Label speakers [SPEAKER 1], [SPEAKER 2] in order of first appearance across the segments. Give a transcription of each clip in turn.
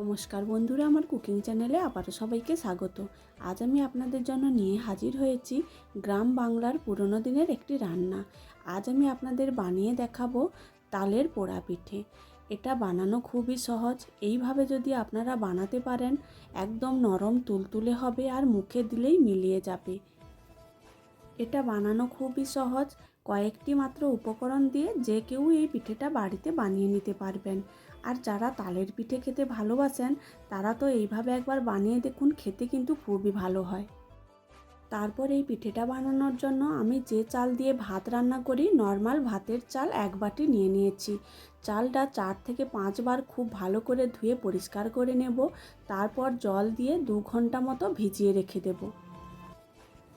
[SPEAKER 1] নমস্কার বন্ধুরা, আমার কুকিং চ্যানেলে আবারও সবাইকে স্বাগত। আজ আমি আপনাদের জন্য নিয়ে হাজির হয়েছি গ্রাম বাংলার পুরনো দিনের একটি রান্না। আজ আমি আপনাদের বানিয়ে দেখাবো তালের পোড়া পিঠে। এটা বানানো খুবই সহজ। এইভাবে যদি আপনারা বানাতে পারেন, একদম নরম তুলতুলে হবে আর মুখে দিলেই মিলিয়ে যাবে। এটা বানানো খুবই সহজ। কয়েকটি মাত্র উপকরণ দিয়ে যে কেউ এই পিঠেটা বাড়িতে বানিয়ে নিতে পারবেন। আর যারা তালের পিঠে খেতে ভালোবাসেন তারা তো এইভাবে একবার বানিয়ে দেখুন, খেতে কিন্তু খুবই ভালো হয়। তারপর এই পিঠেটা বানানোর জন্য আমি যে চাল দিয়ে ভাত রান্না করি, নর্মাল ভাতের চাল 1 বাটি নিয়ে নিয়েছি। চালটা 4 থেকে 5 বার খুব ভালো করে ধুয়ে পরিষ্কার করে নেব। তারপর জল দিয়ে 2 ঘন্টা মতো ভিজিয়ে রেখে দেব।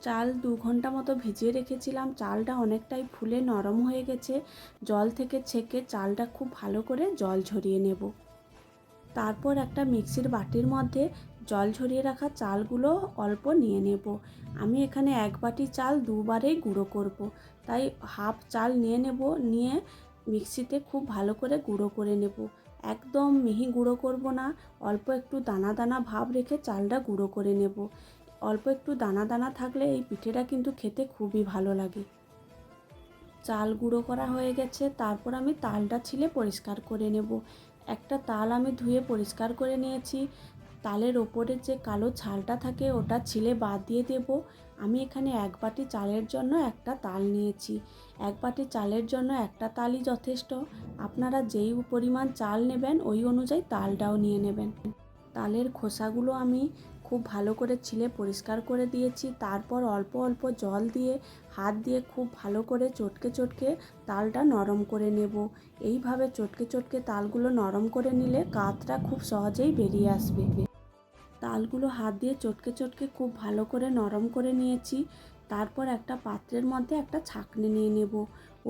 [SPEAKER 1] চাল 2 ঘন্টা মতো ভিজিয়ে রেখেছিলাম। চালটা অনেকটাই ফুলে নরম হয়ে গেছে। জল থেকে ছেঁকে চালটা খুব ভালো করে জল ঝরিয়ে নেব। তারপর একটা মিক্সির বাটির মধ্যে জল ঝরিয়ে রাখা চালগুলো অল্প নিয়ে নেব। আমি এখানে 1 বাটি চাল 2 বারেই গুঁড়ো করব, তাই হাফ চাল নিয়ে নেব। নিয়ে মিক্সিতে খুব ভালো করে গুঁড়ো করে নেব। একদম মিহি গুঁড়ো করব না, অল্প একটু দানা দানা ভাব রেখে চালটা গুঁড়ো করে নেব। অল্প একটু দানা দানা থাকলে এই পিঠেটা কিন্তু খেতে খুবই ভালো লাগে। চাল গুঁড়ো করা হয়ে গেছে। তারপর আমি তালটা ছিলে পরিষ্কার করে নেব। একটা তাল আমি ধুয়ে পরিষ্কার করে নিয়েছি। তালের ওপরের যে কালো ছালটা থাকে ওটা ছিলে বাদ দিয়ে দেব। আমি এখানে 1 বাটি চালের জন্য একটা তাল নিয়েছি। 1 বাটি চালের জন্য একটা তালই যথেষ্ট। আপনারা যেই পরিমাণ চাল নেবেন ওই অনুযায়ী তালটাও নিয়ে নেবেন। তালের খোসাগুলো আমি খুব ভালো করে ছিলে পরিষ্কার করে দিয়েছি। তারপর অল্প অল্প জল দিয়ে হাত দিয়ে খুব ভালো করে চটকে চটকে তালটা নরম করে নেব। এইভাবে চটকে চটকে তালগুলো নরম করে নিলে কাতটা খুব সহজেই বেরিয়ে আসবে। তালগুলো হাত দিয়ে চটকে চটকে খুব ভালো করে নরম করে নিয়েছি। তারপর একটা পাত্রের মধ্যে একটা ছাঁকনি নিয়ে নেব।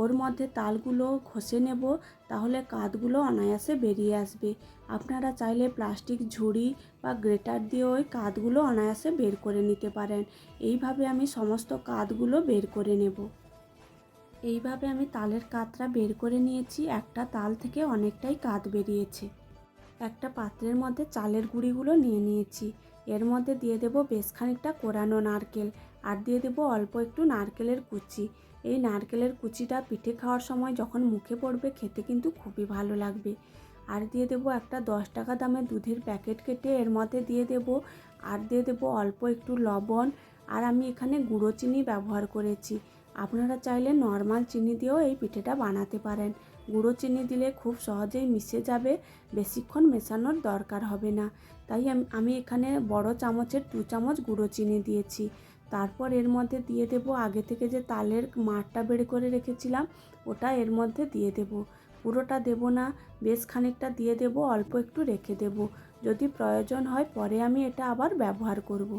[SPEAKER 1] ওর মধ্যে তালগুলো ঘষে নেব, তাহলে কাতগুলো অনায়াসে বেরিয়ে আসবে। আপনারা চাইলে প্লাস্টিক ঝুড়ি বা গ্রেটার দিয়ে ওই কাতগুলো অনায়াসে বের করে নিতে পারেন। এইভাবে আমি সমস্ত কাতগুলো বের করে নেব। এইভাবে আমি তালের কাতটা বের করে নিয়েছি। একটা তাল থেকে অনেকটাই কাত বেরিয়েছে। একটা পাত্রের মধ্যে চালের গুঁড়িগুলো নিয়ে নিয়েছি। এর মধ্যে দিয়ে দেব বেশ খানিকটা কোরানো নারকেল, আর দিয়ে দেব অল্প একটু নারকেলের কুচি। এই নারকেলের কুচিটা পিঠে খাওয়ার সময় যখন মুখে পড়বে খেতে কিন্তু খুবই ভালো লাগবে। আর দিয়ে দেব একটা 10 টাকা দামের দুধের প্যাকেট কেটে এর মধ্যে দিয়ে দেব। আর দিয়ে দেব অল্প একটু লবণ। আর আমি এখানে গুঁড়ো চিনি ব্যবহার করেছি। আপনারা চাইলে নর্মাল চিনি দিয়েও এই পিঠেটা বানাতে পারেন। গুঁড়ো চিনি দিলে খুব সহজেই মিশে যাবে, বেশিক্ষণ মেশানোর দরকার হবে না। তাই আমি এখানে বড় চামচের 2 চামচ গুঁড়ো চিনি দিয়েছি। তারপর এর মধ্যে দিয়ে দেব আগে থেকে যে তালের মাড়টা বের করে রেখেছিলাম, ওটা এর মধ্যে দিয়ে দেব। পুরোটা দেব না, বেশ খানিকটা দিয়ে দেব, অল্প একটু রেখে দেব। যদি প্রয়োজন হয় পরে আমি এটা আবার ব্যবহার করব।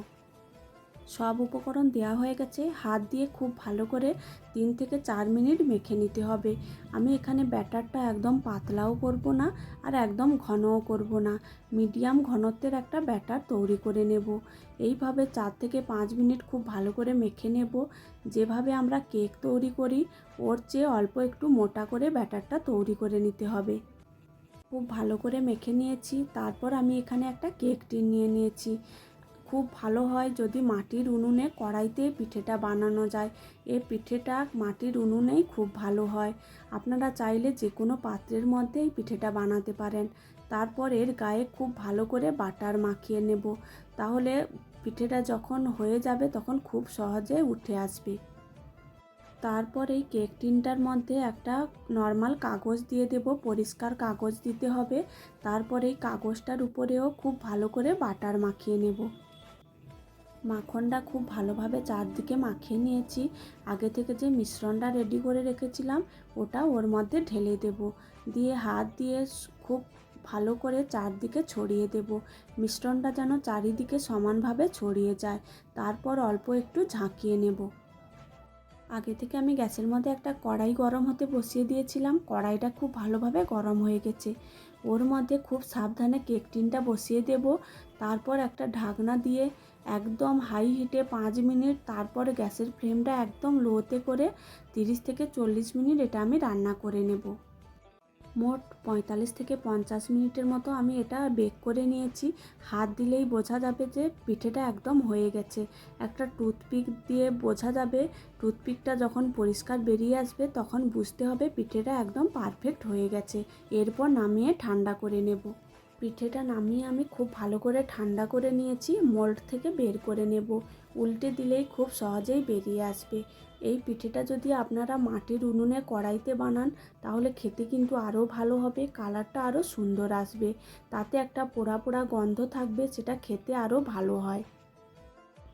[SPEAKER 1] সব উপকরণ দেওয়া হয়ে গেছে। হাত দিয়ে খুব ভালো করে 3 থেকে 4 মিনিট মেখে নিতে হবে। আমি এখানে ব্যাটারটা একদম পাতলাও করব না আর একদম ঘনও করব না, মিডিয়াম ঘনত্বের একটা ব্যাটার তৈরি করে নেব। এইভাবে 4 থেকে 5 মিনিট খুব ভালো করে মেখে নেব। যেভাবে আমরা কেক তৈরি করি ওর চেয়ে অল্প একটু মোটা করে ব্যাটারটা তৈরি করে নিতে হবে। খুব ভালো করে মেখে নিয়েছি। তারপর আমি এখানে একটা কেক টিন নিয়ে নিয়েছি। খুব ভালো হয় যদি মাটির উনুনে কড়াইতে পিঠেটা বানানো যায়। এই পিঠেটা মাটির উনুনেই খুব ভালো হয়। আপনারা চাইলে যে কোনো পাত্রের মধ্যে এই পিঠেটা বানাতে পারেন। তারপর এর গায়ে খুব ভালো করে বাটার মাখিয়ে নেব, তাহলে পিঠেটা যখন হয়ে যাবে তখন খুব সহজে উঠে আসবে। তারপর এই কেক টিনটার মধ্যে একটা নর্মাল কাগজ দিয়ে দেব, পরিষ্কার কাগজ দিতে হবে। তারপর এই কাগজটার উপরেও খুব ভালো করে বাটার মাখিয়ে নেব। মাখনটা খুব ভালোভাবে চারদিকে মাখিয়ে নিয়েছি। আগে থেকে যে মিশ্রণটা রেডি করে রেখেছিলাম ওটা ওর মধ্যে ঢেলে দেব। দিয়ে হাত দিয়ে খুব ভালো করে চারদিকে ছড়িয়ে দেব। মিশ্রণটা যেন চারিদিকে সমানভাবে ছড়িয়ে যায়। তারপর অল্প একটু ঝাঁকিয়ে নেব। আগে থেকে আমি গ্যাসের মধ্যে একটা কড়াই গরম হতে বসিয়ে দিয়েছিলাম। কড়াইটা খুব ভালোভাবে গরম হয়ে গেছে। ওর মধ্যে খুব সাবধানে কেক টিনটা বসিয়ে দেব। তারপর একটা ঢাকনা দিয়ে একদম হাই হিটে 5 মিনিট, তারপরে গ্যাসের ফ্লেমটা একদম লোতে করে 30 থেকে 40 মিনিট এটা আমি রান্না করে নেব। মোট 45 থেকে 50 মিনিটের মতো আমি এটা বেক করে নিয়েছি। হাত দিলেই বোঝা যাবে যে পিঠেটা একদম হয়ে গেছে। একটা টুথপিক দিয়ে বোঝা যাবে, টুথপিকটা যখন পরিষ্কার বেরিয়ে আসবে তখন বুঝতে হবে পিঠেটা একদম পারফেক্ট হয়ে গেছে। এরপর নামিয়ে ঠান্ডা করে নেব। পিঠেটা নামিয়ে আমি খুব ভালো করে ঠান্ডা করে নিয়েছি, মোল্ড থেকে বের করে নেব। উল্টে দিলেই খুব সহজেই বেরিয়ে আসবে। এই পিঠেটা যদি আপনারা মাটির উনুনে কড়াইতে বানান তাহলে খেতে কিন্তু আরও ভালো হবে, কালারটা আরও সুন্দর আসবে। তাতে একটা পোড়া পোড়া গন্ধ থাকবে, সেটা খেতে আরও ভালো হয়।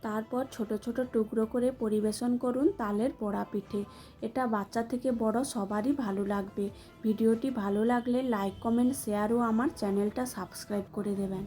[SPEAKER 1] তারপর ছোট ছোট টুকরো করে পরিবেশন করুন তালের পোড়া পিঠে। এটা বাচ্চা থেকে বড় সবারই ভালো লাগবে। ভিডিওটি ভালো লাগলে লাইক, কমেন্ট, শেয়ার ও আমার চ্যানেলটা সাবস্ক্রাইব করে দেবেন।